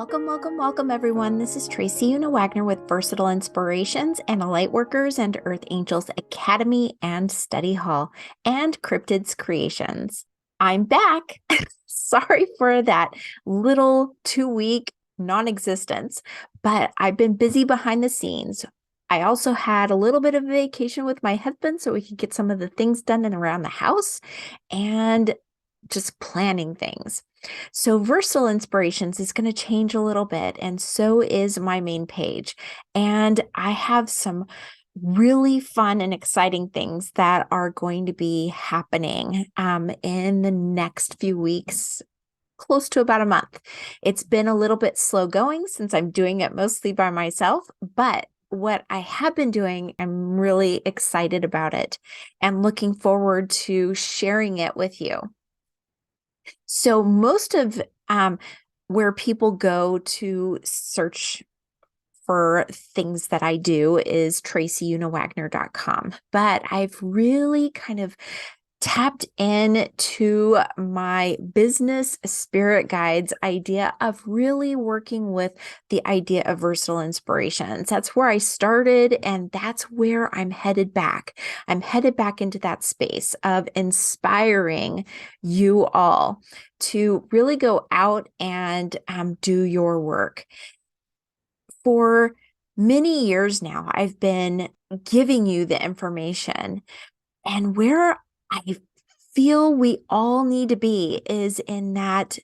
Welcome, everyone. This is Tracy Una Wagner with Versatile Inspirations and a Lightworkers and Earth Angels Academy and Study Hall and Cryptids Creations. I'm back. Sorry for that little 2-week non-existence, but I've been busy behind the scenes. I also had a little bit of a vacation with my husband so we could get some of the things done and around the house and just planning things. So Versatile Inspirations is going to change a little bit, and so is my main page. And I have some really fun and exciting things that are going to be happening in the next few weeks, close to about a month. It's been a little bit slow going since I'm doing it mostly by myself, but what I have been doing, I'm really excited about it and looking forward to sharing it with you. So most of where people go to search for things that I do is tracyunawagner.com. But I've really kind of tapped into my business spirit guides idea of really working with the idea of versatile inspirations. That's where I started, and that's where I'm headed back. I'm headed back into that space of inspiring you all to really go out and do your work. For many years now, I've been giving you the information, and where I feel we all need to be is in that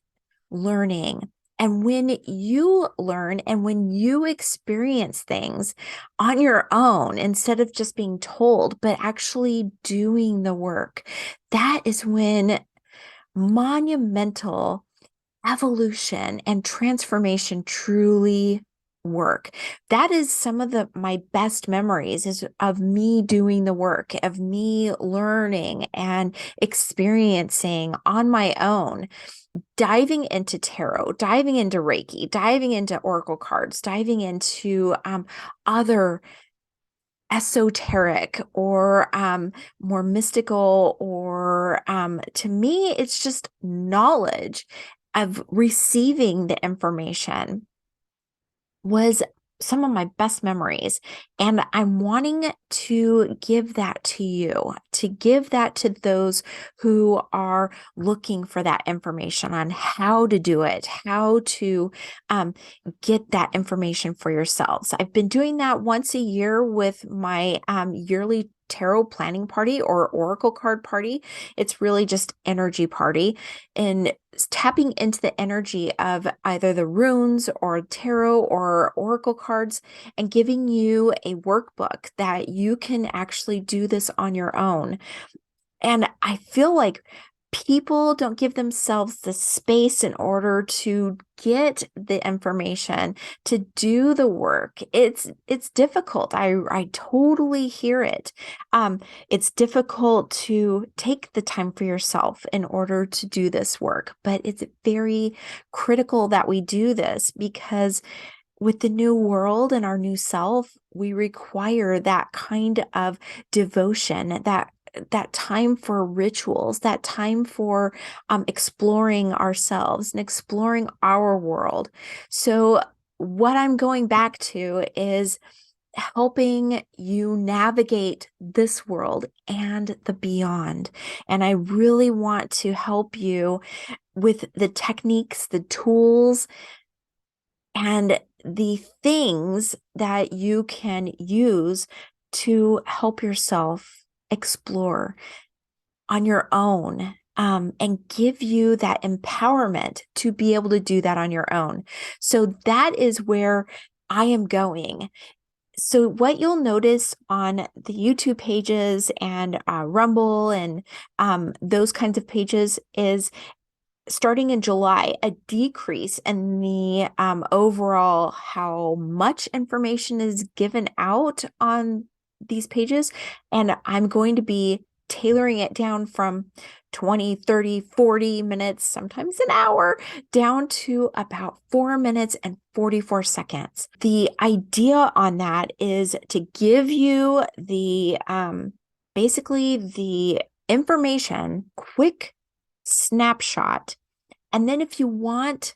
learning. And when you learn and when you experience things on your own, instead of just being told, but actually doing the work, that is when monumental evolution and transformation truly work. That is some of my best memories is of me doing the work, of me learning and experiencing on my own, diving into tarot, diving into Reiki, diving into oracle cards, diving into other esoteric or more mystical, or to me, it's just knowledge of receiving the information was some of my best memories. And I'm wanting to give that to you, to give that to those who are looking for that information on how to do it, how to get that information for yourselves. I've been doing that once a year with my yearly tarot planning party or oracle card party. It's really just energy party and tapping into the energy of either the runes or tarot or oracle cards and giving you a workbook that you can actually do this on your own. And I feel like people don't give themselves the space in order to get the information, to do the work. It's difficult. I totally hear it. It's difficult to take the time for yourself in order to do this work, but it's very critical that we do this because with the new world and our new self, we require that kind of devotion, that time for rituals, that time for exploring ourselves and exploring our world. So what I'm going back to is helping you navigate this world and the beyond. And I really want to help you with the techniques, the tools, and the things that you can use to help yourself explore on your own, and give you that empowerment to be able to do that on your own. So that is where I am going. So what you'll notice on the YouTube pages and Rumble and those kinds of pages is starting in July, a decrease in the overall how much information is given out on these pages. And I'm going to be tailoring it down from 20, 30, 40 minutes, sometimes an hour, down to about 4 minutes and 44 seconds. The idea on that is to give you the basically the information, quick snapshot. And then if you want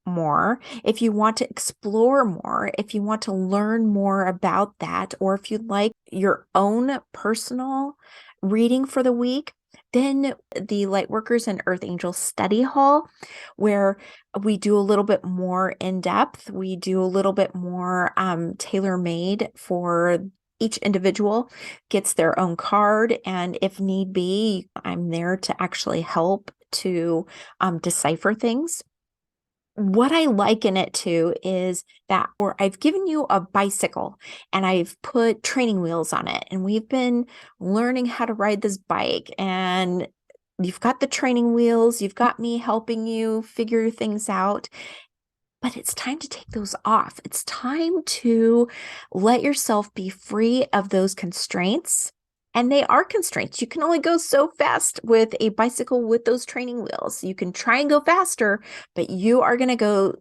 more, if you want to explore more, if you want to learn more about that, or if you'd like your own personal reading for the week, then the Lightworkers and Earth Angels study hall, where we do a little bit more in depth. We do a little bit more tailor-made for each individual, gets their own card. And if need be, I'm there to actually help to decipher things. What I liken it to is that, or I've given you a bicycle and I've put training wheels on it, and we've been learning how to ride this bike, and you've got the training wheels, you've got me helping you figure things out. But it's time to take those off. It's time to let yourself be free of those constraints. And they are constraints. You can only go so fast with a bicycle with those training wheels. You can try and go faster, but you're going to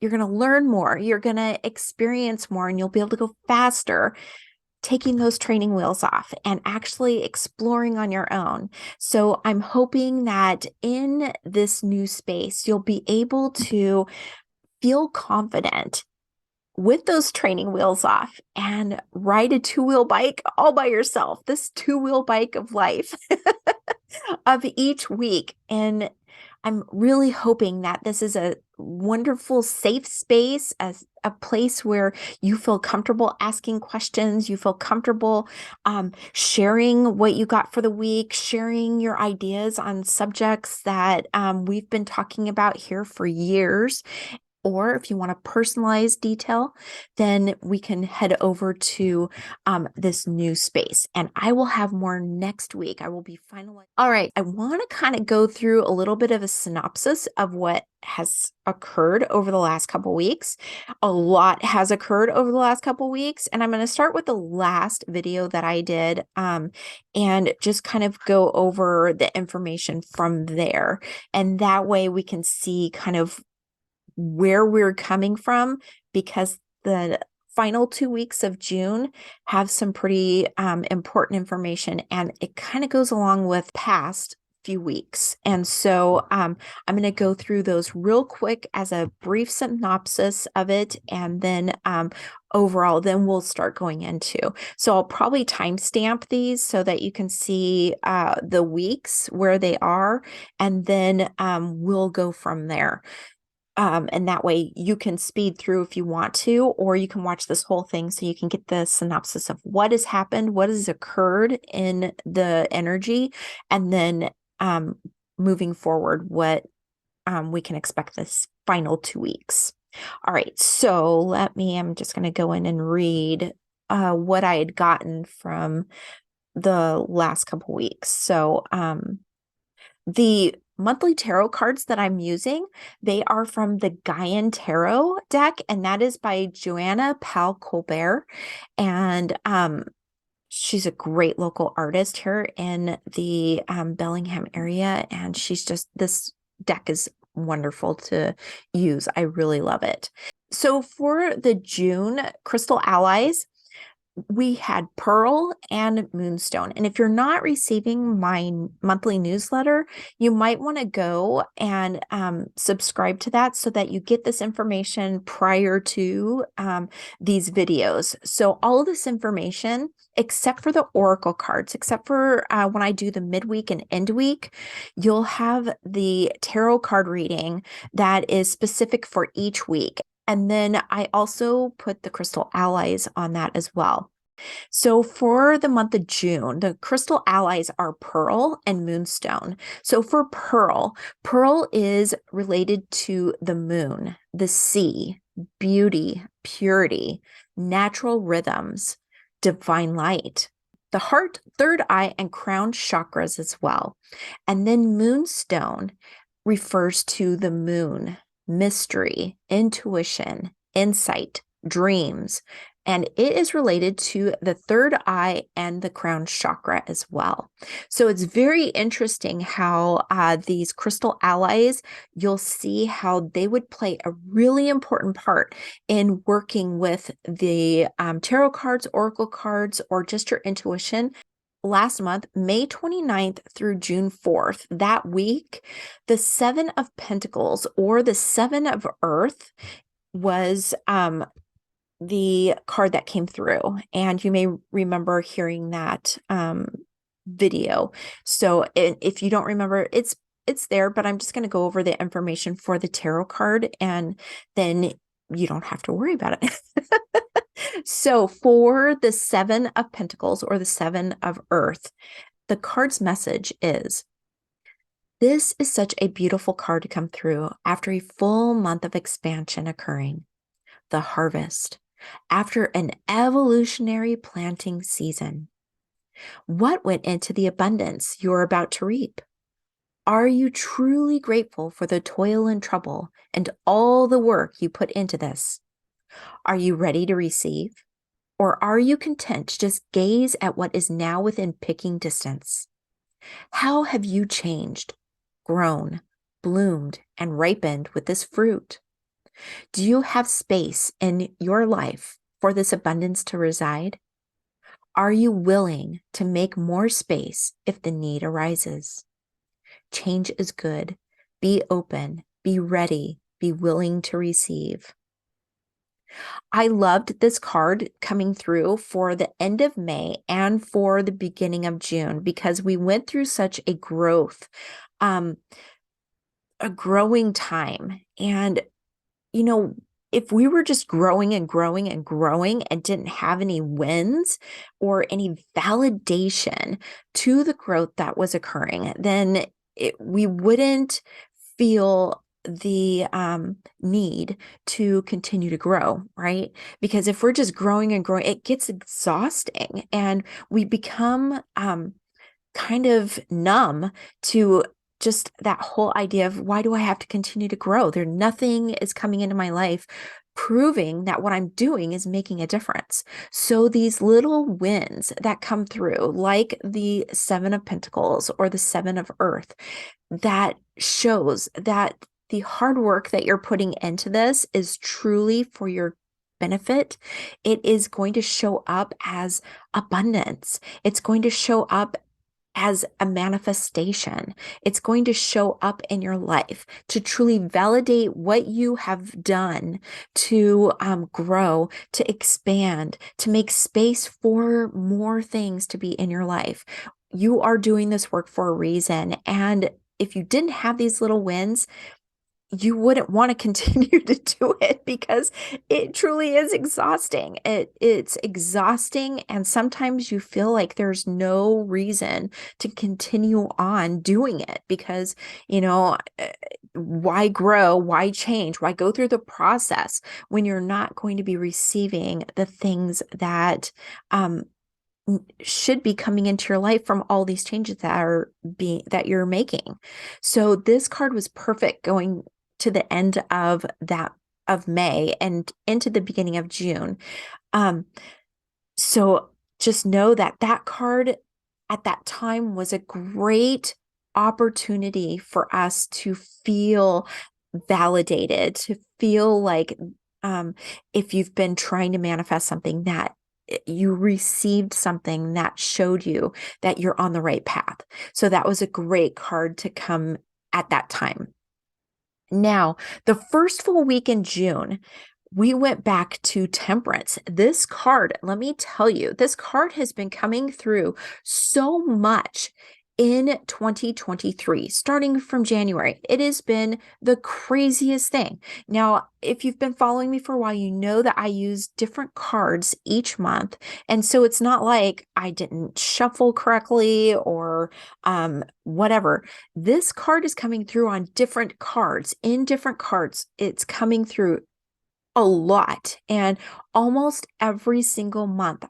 learn more. You're going to experience more, and you'll be able to go faster taking those training wheels off and actually exploring on your own. So I'm hoping that in this new space, you'll be able to feel confident with those training wheels off and ride a two-wheel bike all by yourself, this two-wheel bike of life of each week. And I'm really hoping that this is a wonderful, safe space, as a place where you feel comfortable asking questions, you feel comfortable sharing what you got for the week, sharing your ideas on subjects that we've been talking about here for years. Or if you want a personalized detail, then we can head over to this new space. And I will have more next week. I will be finalizing. All right. I want to kind of go through a little bit of a synopsis of what has occurred over the last couple weeks. A lot has occurred over the last couple weeks. And I'm going to start with the last video that I did and just kind of go over the information from there. And that way we can see kind of where we're coming from, because the final 2 weeks of June have some pretty important information, and it kind of goes along with past few weeks. And so I'm going to go through those real quick as a brief synopsis of it, and then overall, then we'll start going into. So I'll probably timestamp these so that you can see the weeks where they are, and then we'll go from there. And that way you can speed through if you want to, or you can watch this whole thing so you can get the synopsis of what has happened, what has occurred in the energy, and then moving forward, what we can expect this final 2 weeks. All right, so I'm just going to go in and read what I had gotten from the last couple weeks. So the monthly tarot cards that I'm using, they are from the Gaian Tarot deck, and that is by Joanna Pal Colbert. And she's a great local artist here in the Bellingham area, and this deck is wonderful to use. I really love it. So for the June crystal allies, we had Pearl and Moonstone. And if you're not receiving my monthly newsletter, you might want to go and subscribe to that so that you get this information prior to these videos. So all of this information, except for the oracle cards, except for when I do the midweek and end week, you'll have the tarot card reading that is specific for each week. And then I also put the crystal allies on that as well. So for the month of June, the crystal allies are Pearl and Moonstone. So for Pearl, Pearl is related to the moon, the sea, beauty, purity, natural rhythms, divine light, the heart, third eye, and crown chakras as well. And then Moonstone refers to the moon, mystery, intuition, insight, dreams, and it is related to the third eye and the crown chakra as well. So it's very interesting how these crystal allies, you'll see how they would play a really important part in working with the tarot cards, oracle cards, or just your intuition. last month, May 29th through June 4th, that week, the Seven of Pentacles or the Seven of Earth was the card that came through. And you may remember hearing that video. So if you don't remember, it's there, but I'm just going to go over the information for the tarot card, and then you don't have to worry about it. So for the Seven of Pentacles or the Seven of Earth, the card's message is, this is such a beautiful card to come through after a full month of expansion occurring, the harvest, after an evolutionary planting season. What went into the abundance you're about to reap? Are you truly grateful for the toil and trouble and all the work you put into this? Are you ready to receive? Or are you content to just gaze at what is now within picking distance? How have you changed, grown, bloomed, and ripened with this fruit? Do you have space in your life for this abundance to reside? Are you willing to make more space if the need arises? Change is good. Be open, be ready, be willing to receive. I loved this card coming through for the end of May and for the beginning of June, because we went through such a growing time. And, you know, if we were just growing and growing and growing and didn't have any wins or any validation to the growth that was occurring, then we wouldn't feel the need to continue to grow, right? Because if we're just growing and growing, it gets exhausting, and we become kind of numb to just that whole idea of, why do I have to continue to grow? Nothing is coming into my life proving that what I'm doing is making a difference. So these little wins that come through, like the Seven of Pentacles or the Seven of Earth, that shows that the hard work that you're putting into this is truly for your benefit. It is going to show up as abundance. It's going to show up as a manifestation. It's going to show up in your life to truly validate what you have done to grow, to expand, to make space for more things to be in your life. You are doing this work for a reason. And if you didn't have these little wins, you wouldn't want to continue to do it, because it truly is exhausting. It's exhausting. And sometimes you feel like there's no reason to continue on doing it, because, why grow? Why change? Why go through the process when you're not going to be receiving the things that, should be coming into your life from all these changes that you're making. So this card was perfect going to the end of May and into the beginning of June. So just know that card at that time was a great opportunity for us to feel validated, to feel like, if you've been trying to manifest something, that you received something that showed you that you're on the right path. So that was a great card to come at that time. Now, the first full week in June, we went back to Temperance. This card, let me tell you, this card has been coming through so much in 2023, starting from January. It has been the craziest thing. Now, if you've been following me for a while, you know that I use different cards each month. And so it's not like I didn't shuffle correctly or whatever. This card is coming through on different cards. In different cards, it's coming through a lot. And almost every single month,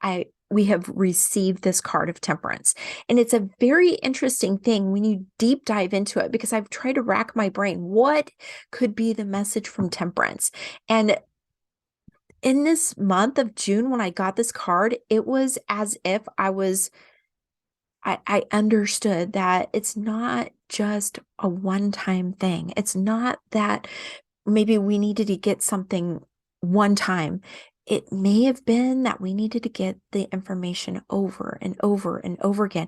we have received this card of Temperance. And it's a very interesting thing when you deep dive into it, because I've tried to rack my brain. What could be the message from Temperance? And in this month of June, when I got this card, it was as if I understood that it's not just a one-time thing. It's not that maybe we needed to get something one time. it may have been that we needed to get the information over and over and over again.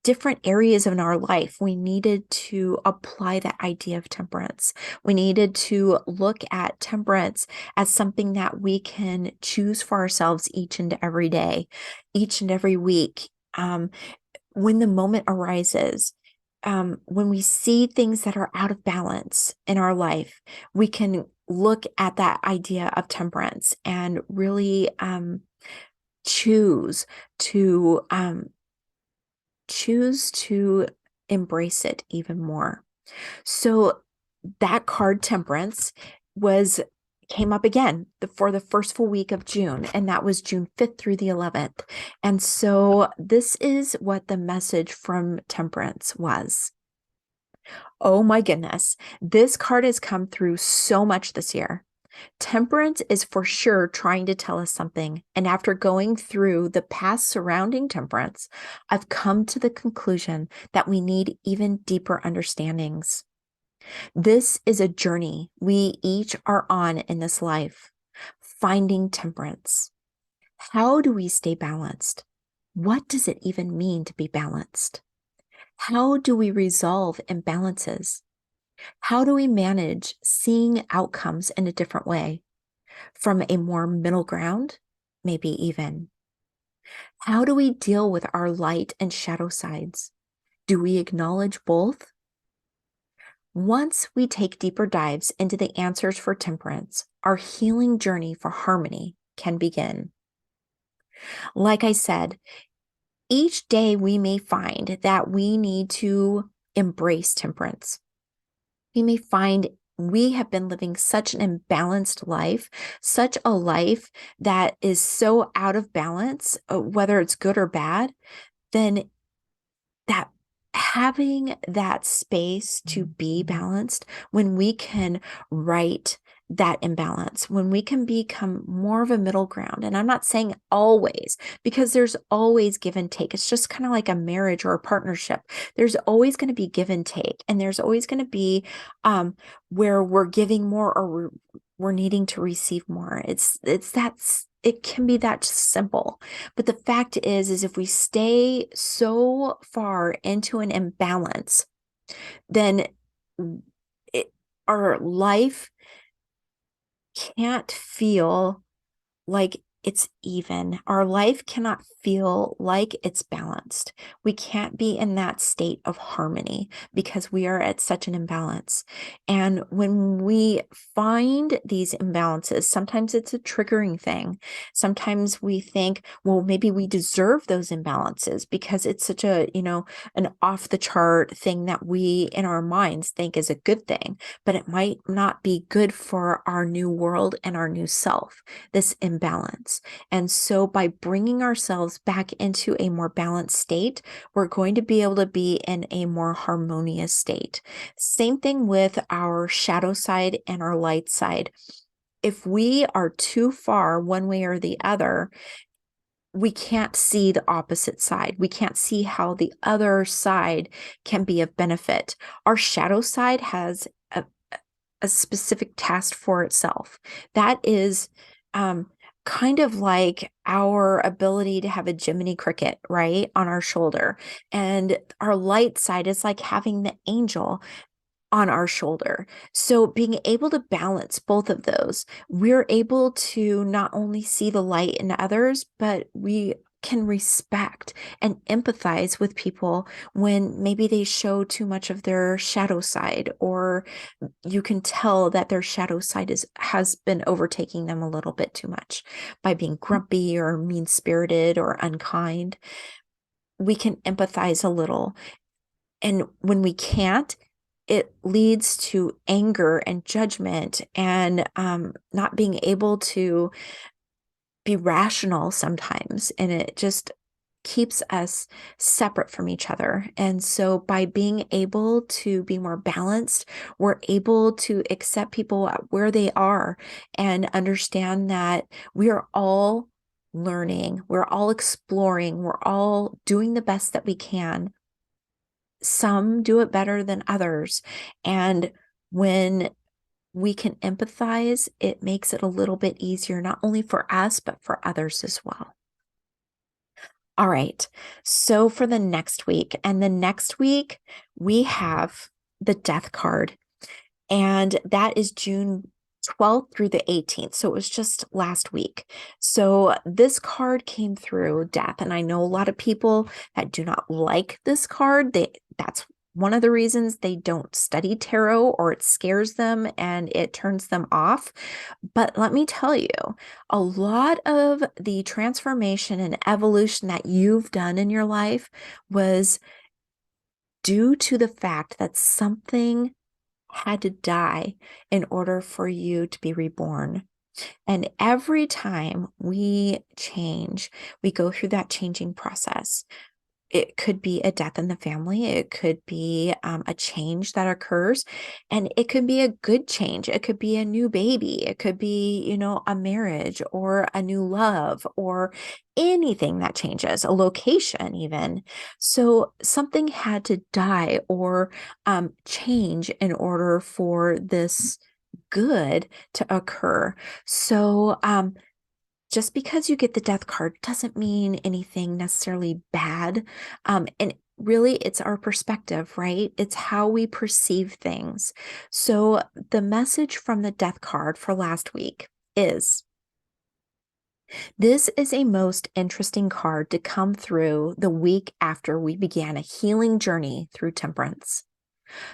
Different areas in our life, we needed to apply that idea of temperance. We needed to look at temperance as something that we can choose for ourselves each and every day, each and every week. When the moment arises, when we see things that are out of balance in our life, we can look at that idea of temperance and really choose to choose to embrace it even more. So that card temperance was came up again for the first full week of June, and that was June 5th through the 11th. And so this is what the message from temperance was. Oh my goodness, this card has come through so much this year. Temperance is for sure trying to tell us something. And after going through the past surrounding temperance, I've come to the conclusion that we need even deeper understandings. This is a journey we each are on in this life, finding temperance. How do we stay balanced? What does it even mean to be balanced? How do we resolve imbalances? How do we manage seeing outcomes in a different way, from a more middle ground, maybe even? How do we deal with our light and shadow sides? Do we acknowledge both? Once we take deeper dives into the answers for temperance, our healing journey for harmony can begin. Like I said, each day we may find that we need to embrace temperance. We may find we have been living such an imbalanced life, such a life that is so out of balance, whether it's good or bad, then that having that space to be balanced, when we can right that imbalance, when we can become more of a middle ground. And I'm not saying always, because there's always give and take. It's just kind of like a marriage or a partnership. There's always going to be give and take, and there's always going to be where we're giving more or we're needing to receive more. It can be that simple. But the fact is if we stay so far into an imbalance, then our life can't feel like it's even. Our life cannot feel like it's balanced. We can't be in that state of harmony because we are at such an imbalance. And when we find these imbalances, sometimes it's a triggering thing. Sometimes we think, well, maybe we deserve those imbalances because it's such a, an off the chart thing that we in our minds think is a good thing, but it might not be good for our new world and our new self, this imbalance. And so by bringing ourselves back into a more balanced state, we're going to be able to be in a more harmonious state. Same thing with our shadow side and our light side. If we are too far one way or the other, we can't see the opposite side. We can't see how the other side can be of benefit. Our shadow side has a specific task for itself. That is kind of like our ability to have a Jiminy Cricket, right, on our shoulder. And our light side is like having the angel on our shoulder. So being able to balance both of those, we're able to not only see the light in others, but we can respect and empathize with people when maybe they show too much of their shadow side, or you can tell that their shadow side has been overtaking them a little bit too much by being grumpy or mean-spirited or unkind. We can empathize a little. And when we can't, it leads to anger and judgment and not being able to be rational sometimes. And it just keeps us separate from each other. And so by being able to be more balanced, we're able to accept people where they are and understand that we are all learning, we're all exploring, we're all doing the best that we can. Some do it better than others. And when we can empathize, it makes it a little bit easier, not only for us, but for others as well. All right. So for the next week, and the next week, we have the death card, and that is June 12th through the 18th. So it was just last week. So this card came through death, and I know a lot of people that do not like this card. That's one of the reasons they don't study tarot, or it scares them and it turns them off. But let me tell you, a lot of the transformation and evolution that you've done in your life was due to the fact that something had to die in order for you to be reborn. And every time we change, we go through that changing process. It could be a death in the family. It could be a change that occurs, and it could be a good change. It could be a new baby. It could be, a marriage or a new love or anything that changes, a location even. So something had to die or change in order for this good to occur. So, just because you get the death card doesn't mean anything necessarily bad. And really, it's our perspective, right? It's how we perceive things. So the message from the death card for last week is this is a most interesting card to come through the week after we began a healing journey through temperance.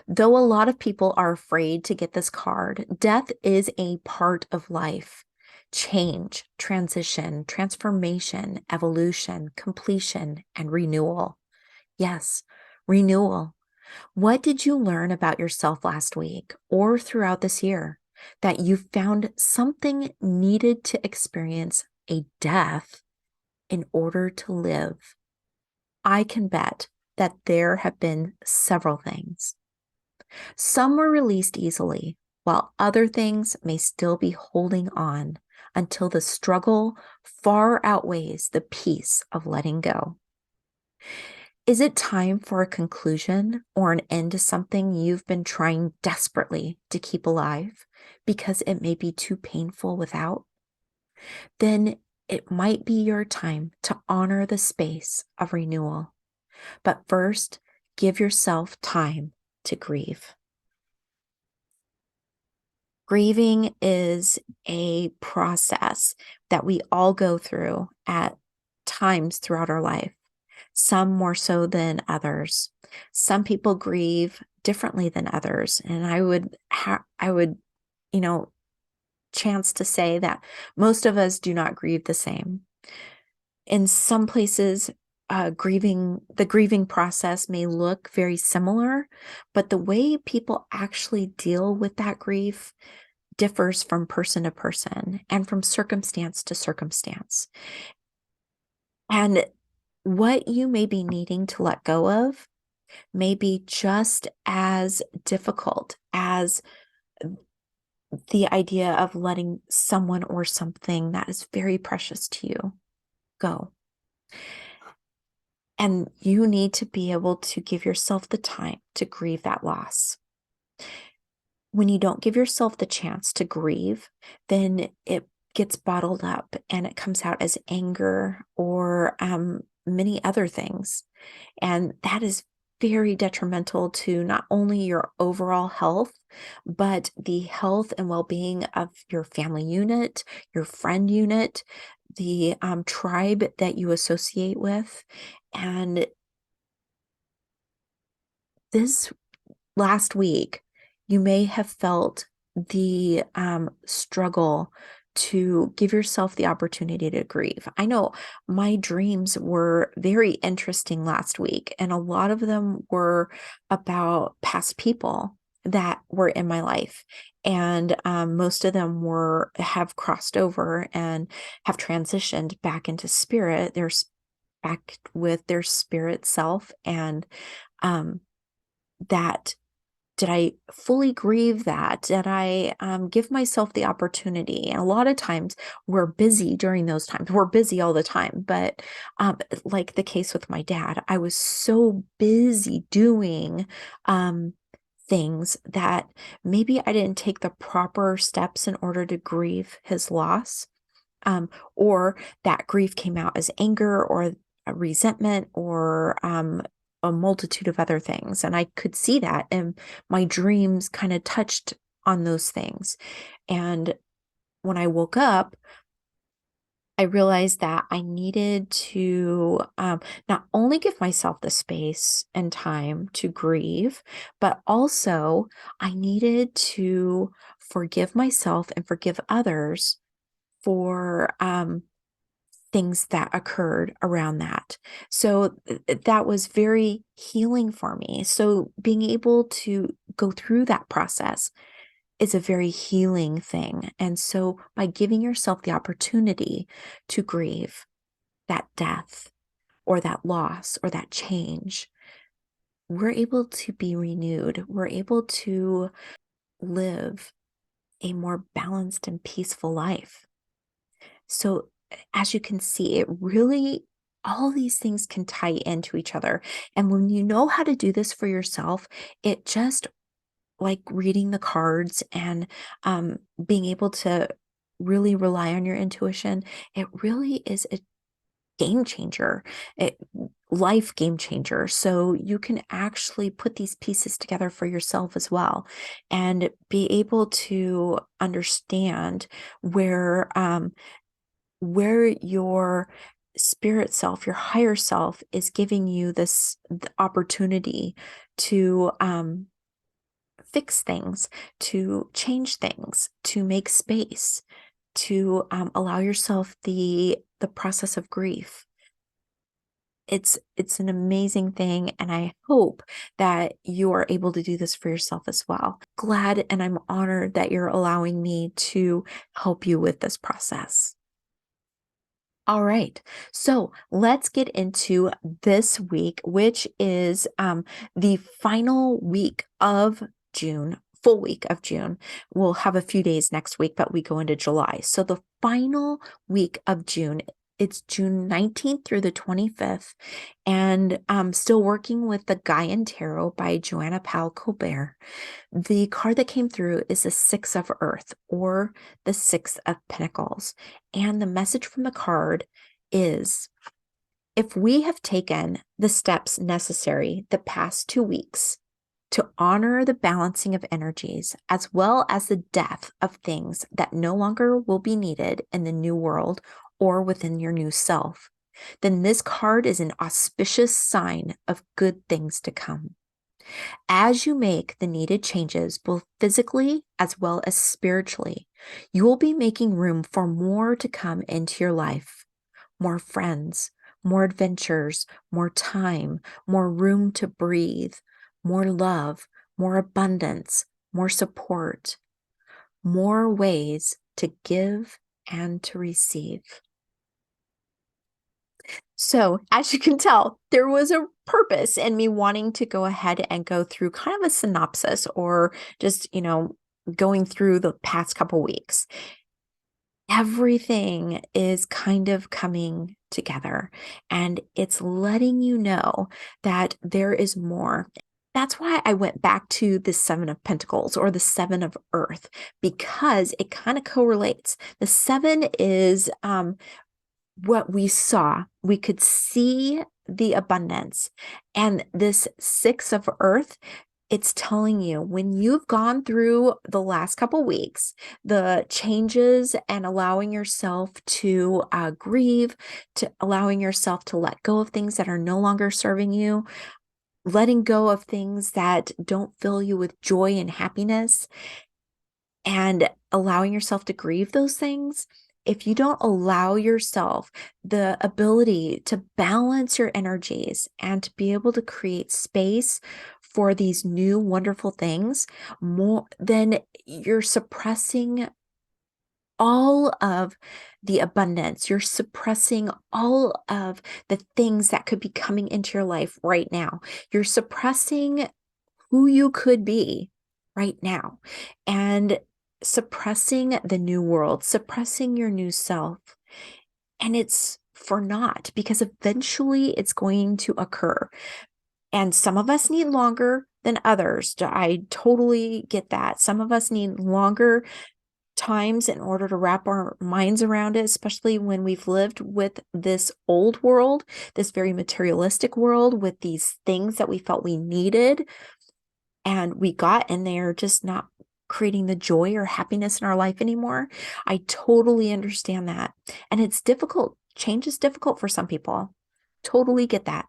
Though a lot of people are afraid to get this card, death is a part of life. Change, transition, transformation, evolution, completion, and renewal. Yes, renewal. What did you learn about yourself last week or throughout this year that you found something needed to experience a death in order to live? I can bet that there have been several things. Some were released easily, while other things may still be holding on until the struggle far outweighs the peace of letting go. Is it time for a conclusion or an end to something you've been trying desperately to keep alive because it may be too painful without? Then it might be your time to honor the space of renewal. But first, give yourself time to grieve. Grieving is a process that we all go through at times throughout our life, some more so than others. Some people grieve differently than others, and I would, you know, chance to say that most of us do not grieve the same. In some places, the grieving process may look very similar, but the way people actually deal with that grief differs from person to person and from circumstance to circumstance. And what you may be needing to let go of may be just as difficult as the idea of letting someone or something that is very precious to you go. And you need to be able to give yourself the time to grieve that loss. When you don't give yourself the chance to grieve, then it gets bottled up and it comes out as anger or many other things. And that is very detrimental to not only your overall health, but the health and well-being of your family unit, your friend unit, the tribe that you associate with. And this last week, you may have felt the struggle to give yourself the opportunity to grieve. I know my dreams were very interesting last week, and a lot of them were about past people that were in my life. And most of them have crossed over and have transitioned back into spirit. They're back with their spirit self, and that did I fully grieve that? Did I give myself the opportunity? And a lot of times we're busy during those times. We're busy all the time. But like the case with my dad, I was so busy doing things that maybe I didn't take the proper steps in order to grieve his loss, or that grief came out as anger or a resentment or a multitude of other things. And I could see that, and my dreams kind of touched on those things. And when I woke up, I realized that I needed to not only give myself the space and time to grieve, but also I needed to forgive myself and forgive others for things that occurred around that. So that was very healing for me. So being able to go through that process is a very healing thing. And so by giving yourself the opportunity to grieve that death or that loss or that change, we're able to be renewed. We're able to live a more balanced and peaceful life. So as you can see, it really, all these things can tie into each other. And when you know how to do this for yourself, it just, like reading the cards and being able to really rely on your intuition, it really is a game changer, it, life game changer. So you can actually put these pieces together for yourself as well and be able to understand where your spirit self, your higher self, is giving you this the opportunity to fix things, to change things, to make space, to allow yourself the process of grief. It's an amazing thing, and I hope that you are able to do this for yourself as well. Glad and I'm honored that you're allowing me to help you with this process. All right, so let's get into this week, which is the final week of June, full week of June. We'll have a few days next week, but we go into July. So the final week of June, it's June 19th through the 25th, and I'm still working with the Gaian Tarot by Joanna Powell Colbert. The card that came through is the Six of Earth, or the Six of Pentacles. And the message from the card is, if we have taken the steps necessary the past 2 weeks to honor the balancing of energies, as well as the death of things that no longer will be needed in the new world or within your new self, then this card is an auspicious sign of good things to come. As you make the needed changes, both physically as well as spiritually, you will be making room for more to come into your life. More friends, more adventures, more time, more room to breathe, more love, more abundance, more support, more ways to give and to receive. So, as you can tell, there was a purpose in me wanting to go ahead and go through kind of a synopsis, or just, going through the past couple weeks. Everything is kind of coming together, and it's letting you know that there is more. That's why I went back to the Seven of Pentacles, or the Seven of Earth, because it kind of correlates. The seven is what we saw. We could see the abundance. And this Six of Earth, it's telling you, when you've gone through the last couple weeks, the changes, and allowing yourself to grieve, to allowing yourself to let go of things that are no longer serving you, letting go of things that don't fill you with joy and happiness, and allowing yourself to grieve those things. If you don't allow yourself the ability to balance your energies and to be able to create space for these new wonderful things, more then you're suppressing all of the abundance. You're suppressing all of the things that could be coming into your life right now. You're suppressing who you could be right now, and suppressing the new world, suppressing your new self. And it's for naught, because eventually it's going to occur. And some of us need longer than others. I totally get that. Some of us need longer times in order to wrap our minds around it, especially when we've lived with this old world, this very materialistic world with these things that we felt we needed and we got, and they're just not creating the joy or happiness in our life anymore. I totally understand that. And it's difficult. Change is difficult for some people. Totally get that.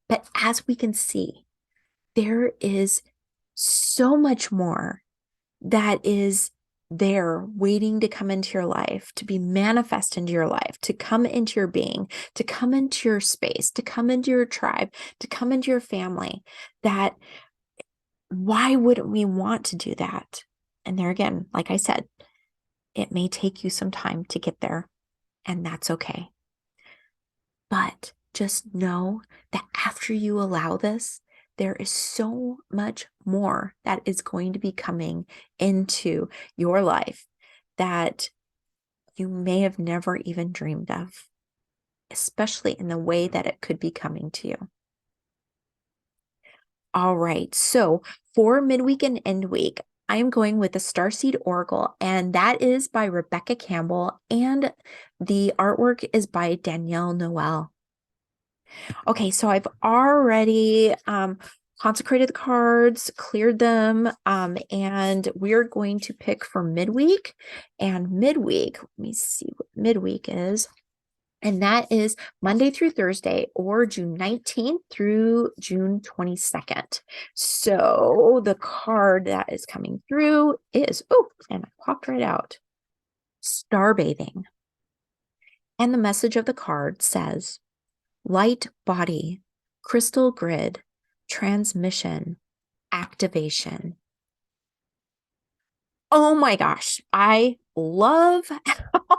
But as we can see, there is so much more that is there waiting to come into your life, to be manifest into your life, to come into your being, to come into your space, to come into your tribe, to come into your family. That why wouldn't we want to do that? And there again, like I said, it may take you some time to get there, and that's okay. But just know that after you allow this, there is so much more that is going to be coming into your life that you may have never even dreamed of, especially in the way that it could be coming to you. All right, so for midweek and end week, I am going with the Starseed Oracle, and that is by Rebecca Campbell, and the artwork is by Danielle Noel. Okay, so I've already consecrated the cards, cleared them, and we're going to pick for midweek. And midweek, let me see what midweek is. And that is Monday through Thursday, or June 19th through June 22nd. So the card that is coming through is, oh, and I popped right out, Star Bathing. And the message of the card says, light body, crystal grid, transmission, activation. Oh my gosh, I love how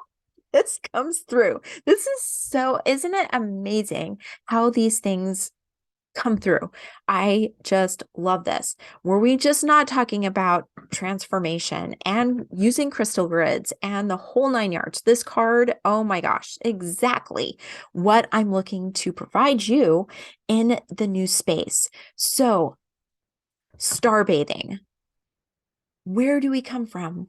this comes through. This is so, isn't it amazing how these things come through? I just love this. Were we just not talking about transformation and using crystal grids and the whole 9 yards? This card, oh my gosh, exactly what I'm looking to provide you in the new space. So, star bathing. Where do we come from?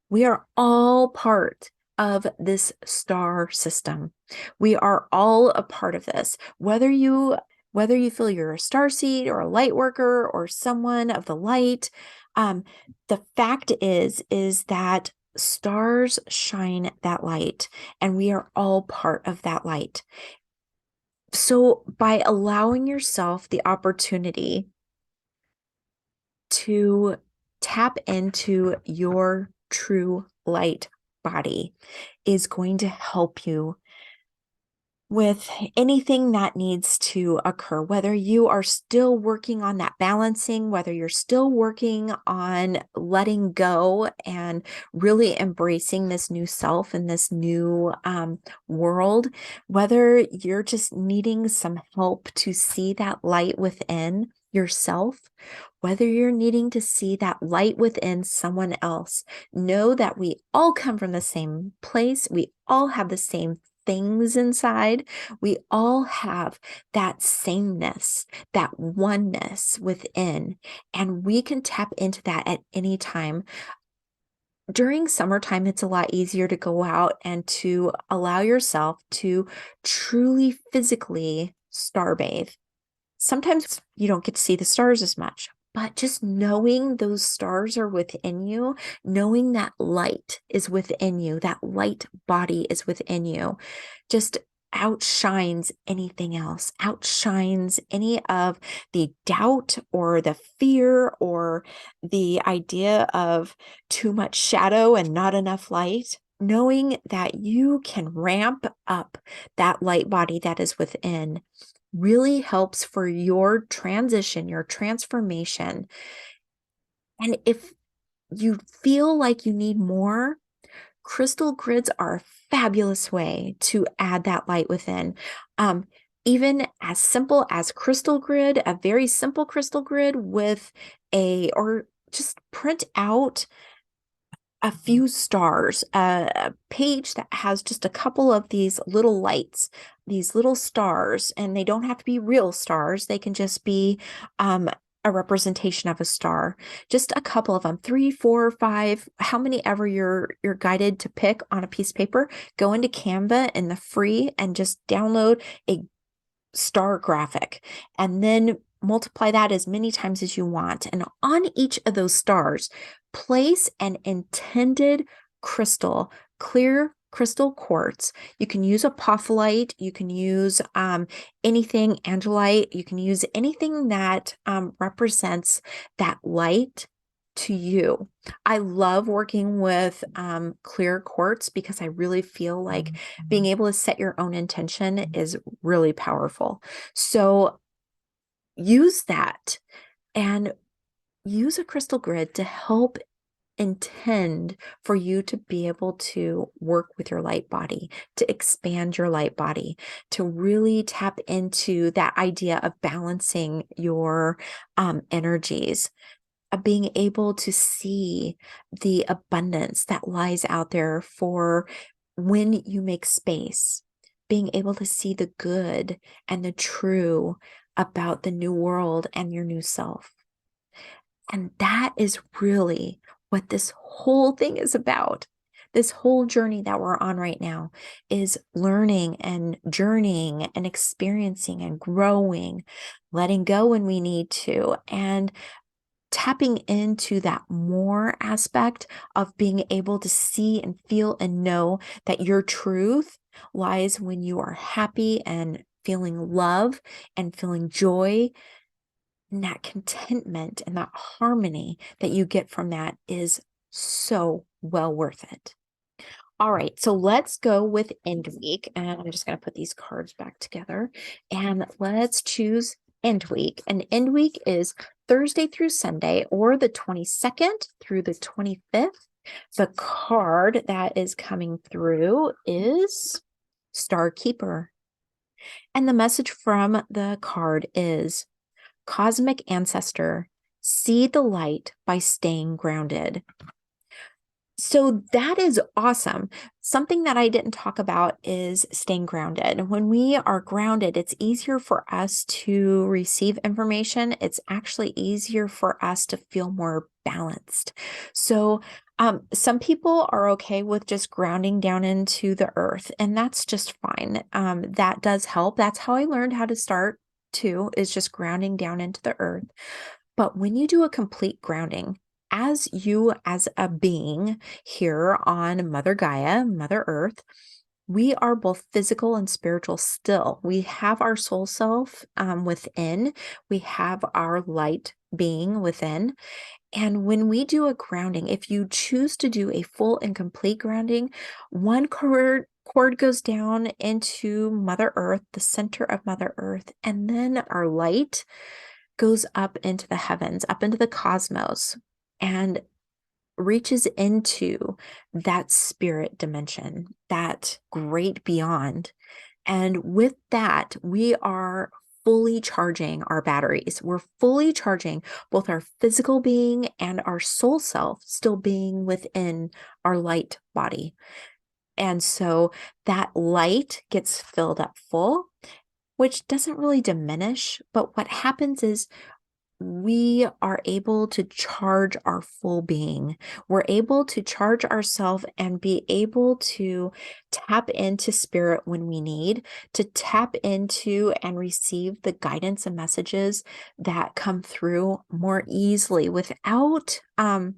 We are all part of this star system. We are all a part of this. Whether you feel you're a starseed or a light worker or someone of the light, the fact is that stars shine that light, and we are all part of that light. So by allowing yourself the opportunity to tap into your true light body is going to help you with anything that needs to occur, whether you are still working on that balancing, whether you're still working on letting go and really embracing this new self and this new world, whether you're just needing some help to see that light within yourself, whether you're needing to see that light within someone else. Know that we all come from the same place. We all have the same things inside. We all have that sameness, that oneness within, and we can tap into that at any time. During summertime, it's a lot easier to go out and to allow yourself to truly physically starbathe. Sometimes you don't get to see the stars as much, but just knowing those stars are within you, knowing that light is within you, that light body is within you, just outshines anything else, outshines any of the doubt or the fear or the idea of too much shadow and not enough light. Knowing that you can ramp up that light body that is within really helps for your transition, your transformation. And if you feel like you need more, crystal grids are a fabulous way to add that light within. Even as simple as crystal grid, a very simple crystal grid with or just print out a few stars, a page that has just a couple of these little lights, these little stars, and they don't have to be real stars. They can just be a representation of a star, just a couple of them, 3, 4, 5, how many ever you're guided to pick on a piece of paper. Go into Canva in the free and just download a star graphic, and then multiply that as many times as you want. And on each of those stars, place an intended crystal, clear crystal quartz. You can use apophyllite, you can use anything angelite, you can use anything that represents that light to you. I love working with clear quartz because I really feel like being able to set your own intention is really powerful. So use that and use a crystal grid to help intend for you to be able to work with your light body, to expand your light body, to really tap into that idea of balancing your energies, of being able to see the abundance that lies out there for when you make space, being able to see the good and the true about the new world and your new self. And that is really what this whole thing is about. This whole journey that we're on right now is learning and journeying and experiencing and growing, letting go when we need to, and tapping into that more aspect of being able to see and feel and know that your truth lies when you are happy and feeling love and feeling joy. And that contentment and that harmony that you get from that is so well worth it. All right, so let's go with end week. And I'm just going to put these cards back together and let's choose end week. And end week is Thursday through Sunday, or the 22nd through the 25th. The card that is coming through is Star Keeper. And the message from the card is Cosmic Ancestor, see the light by staying grounded. So that is awesome. Something that I didn't talk about is staying grounded. When we are grounded, it's easier for us to receive information. It's actually easier for us to feel more balanced. So some people are okay with just grounding down into the earth, and that's just fine. That does help. That's how I learned how to start too, is just grounding down into the earth. But when you do a complete grounding, as you as a being here on Mother Gaia, Mother Earth, we are both physical and spiritual still. We have our soul self within. We have our light being within. And when we do a grounding, if you choose to do a full and complete grounding, one cord goes down into Mother Earth, the center of Mother Earth, and then our light goes up into the heavens, up into the cosmos, and reaches into that spirit dimension, that great beyond. And with that, we are fully charging our batteries. We're fully charging both our physical being and our soul self, still being within our light body. And so that light gets filled up full, which doesn't really diminish. But what happens is we are able to charge our full being. We're able to charge ourselves and be able to tap into spirit when we need, to tap into and receive the guidance and messages that come through more easily without any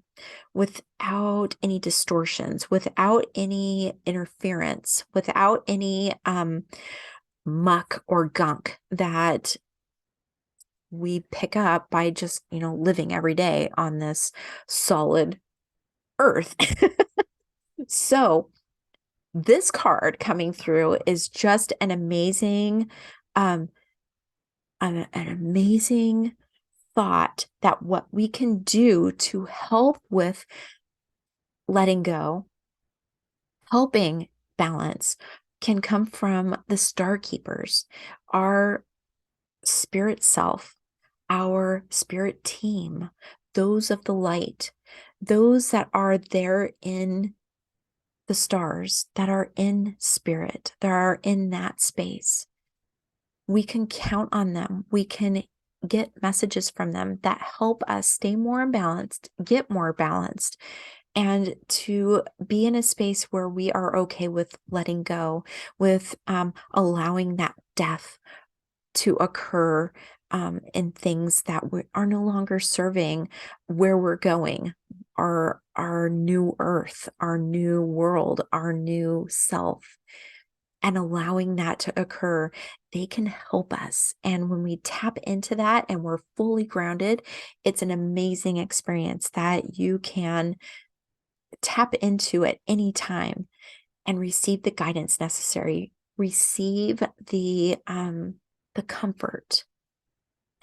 distortions, without any interference, without any muck or gunk that we pick up by just, living every day on this solid earth. So this card coming through is just an amazing thought that what we can do to help with letting go, helping balance, can come from the star keepers, our spirit self, our spirit team, those of the light, those that are there in the stars, that are in spirit, that are in that space. We can count on them. We can get messages from them that help us stay more balanced, get more balanced, and to be in a space where we are okay with letting go, with allowing that death to occur in things that are no longer serving where we're going, our new earth, our new world, our new self, and allowing that to occur. They can help us. And when we tap into that and we're fully grounded, it's an amazing experience that you can tap into at any time and receive the guidance necessary, receive the comfort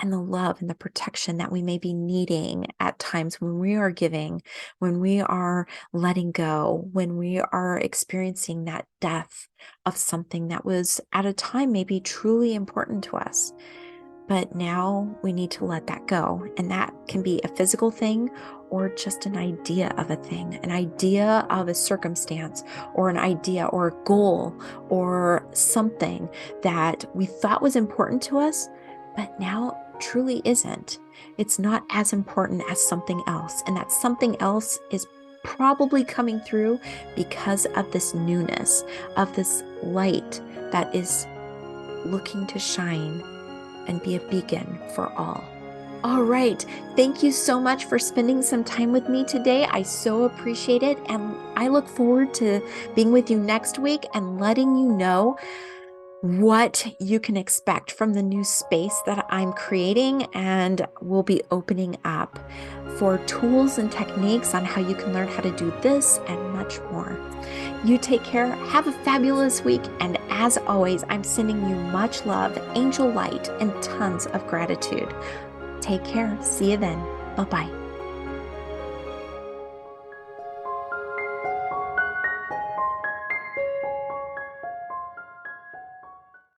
and the love and the protection that we may be needing at times when we are giving, when we are letting go, when we are experiencing that death of something that was at a time maybe truly important to us. But now we need to let that go. And that can be a physical thing or just an idea of a thing, an idea of a circumstance or an idea or a goal or something that we thought was important to us, but now truly isn't. It's not as important as something else. And that something else is probably coming through because of this newness, of this light that is looking to shine and be a beacon for all. All right. Thank you so much for spending some time with me today. I so appreciate it. And I look forward to being with you next week and letting you know what you can expect from the new space that I'm creating and will be opening up for tools and techniques on how you can learn how to do this and much more. You take care, have a fabulous week, and as always, I'm sending you much love, angel light, and tons of gratitude. Take care. See you then. Bye-bye.